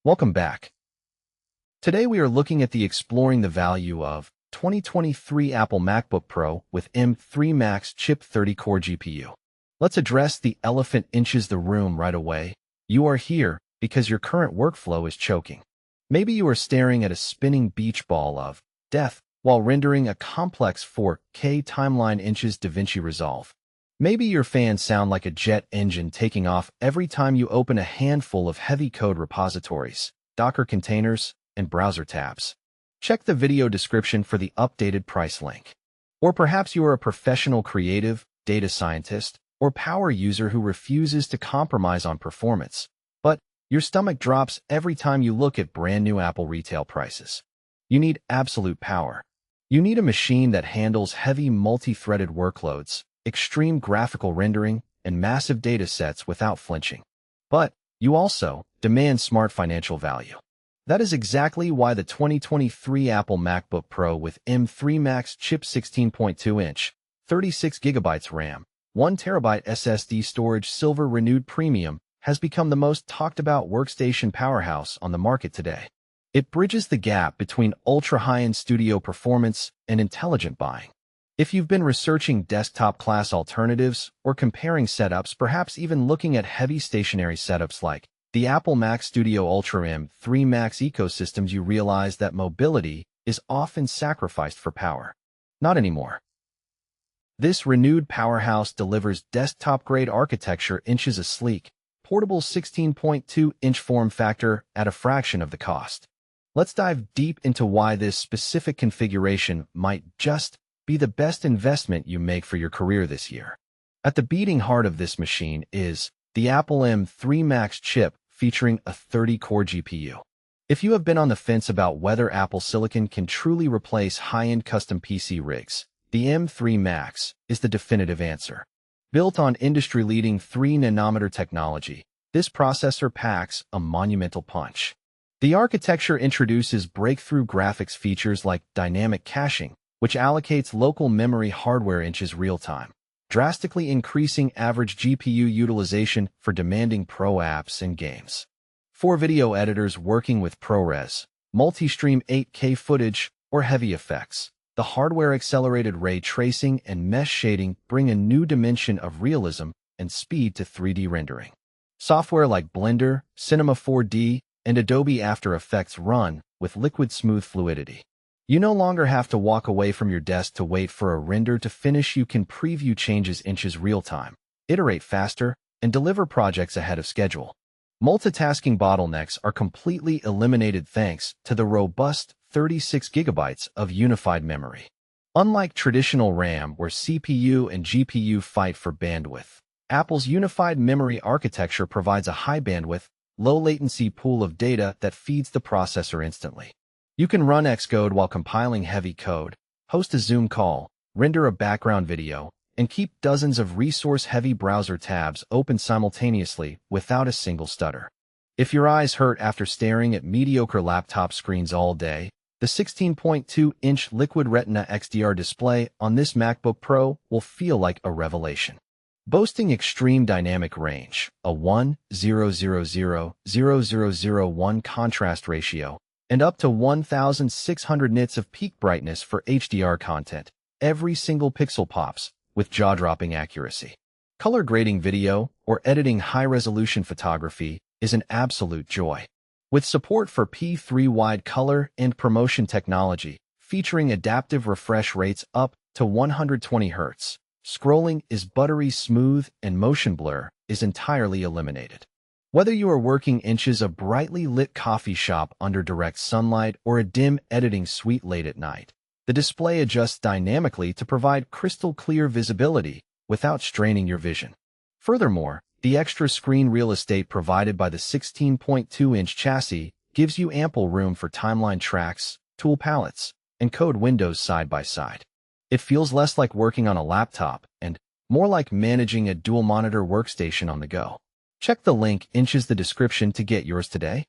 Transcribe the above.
Welcome back. Today we are looking at the exploring the value of 2023 Apple MacBook Pro with M3 Max chip 30-core GPU. Let's address the elephant inches the room right away. You are here because your current workflow is choking. Maybe you are staring at a spinning beach ball of death while rendering a complex 4K timeline inches DaVinci Resolve. Maybe your fans sound like a jet engine taking off every time you open a handful of heavy code repositories, Docker containers, and browser tabs. Check the video description for the updated price link. Or perhaps you are a professional creative, data scientist, or power user who refuses to compromise on performance, but your stomach drops every time you look at brand new Apple retail prices. You need absolute power. You need a machine that handles heavy multi-threaded workloads, extreme graphical rendering, and massive data sets without flinching. But you also demand smart financial value. That is exactly why the 2023 Apple MacBook Pro with M3 Max chip 16.2-inch, 36GB RAM, 1TB SSD storage Silver Renewed Premium has become the most talked about workstation powerhouse on the market today. It bridges the gap between ultra-high-end studio performance and intelligent buying. If you've been researching desktop-class alternatives or comparing setups, perhaps even looking at heavy stationary setups like the Apple Mac Studio Ultra M3 Max ecosystems, you realize that mobility is often sacrificed for power. Not anymore. This renewed powerhouse delivers desktop-grade architecture, inches a sleek, portable 16.2-inch form factor at a fraction of the cost. Let's dive deep into why this specific configuration might just be the best investment you make for your career this year. At the beating heart of this machine is the Apple M3 Max chip featuring a 30-core GPU. If you have been on the fence about whether Apple Silicon can truly replace high-end custom PC rigs, the M3 Max is the definitive answer. Built on industry-leading 3nm technology, this processor packs a monumental punch. The architecture introduces breakthrough graphics features like dynamic caching, which allocates local memory hardware inches real-time, drastically increasing average GPU utilization for demanding pro apps and games. For video editors working with ProRes, multi-stream 8K footage, or heavy effects, the hardware-accelerated ray tracing and mesh shading bring a new dimension of realism and speed to 3D rendering. Software like Blender, Cinema 4D, and Adobe After Effects run with liquid smooth fluidity. You no longer have to walk away from your desk to wait for a render to finish. You can preview changes inches real-time, iterate faster, and deliver projects ahead of schedule. Multitasking bottlenecks are completely eliminated thanks to the robust 36GB of unified memory. Unlike traditional RAM where CPU and GPU fight for bandwidth, Apple's unified memory architecture provides a high-bandwidth, low-latency pool of data that feeds the processor instantly. You can run Xcode while compiling heavy code, host a Zoom call, render a background video, and keep dozens of resource-heavy browser tabs open simultaneously without a single stutter. If your eyes hurt after staring at mediocre laptop screens all day, the 16.2-inch Liquid Retina XDR display on this MacBook Pro will feel like a revelation. Boasting extreme dynamic range, a 1:00:00:1 contrast ratio, and up to 1,600 nits of peak brightness for HDR content, every single pixel pops with jaw-dropping accuracy. Color grading video or editing high-resolution photography is an absolute joy. With support for P3 wide color and promotion technology, featuring adaptive refresh rates up to 120 Hz, scrolling is buttery smooth and motion blur is entirely eliminated. Whether you are working inches a brightly lit coffee shop under direct sunlight or a dim editing suite late at night, the display adjusts dynamically to provide crystal clear visibility without straining your vision. Furthermore, the extra screen real estate provided by the 16.2-inch chassis gives you ample room for timeline tracks, tool palettes, and code windows side by side. It feels less like working on a laptop and more like managing a dual-monitor workstation on the go. Check the link in the description to get yours today.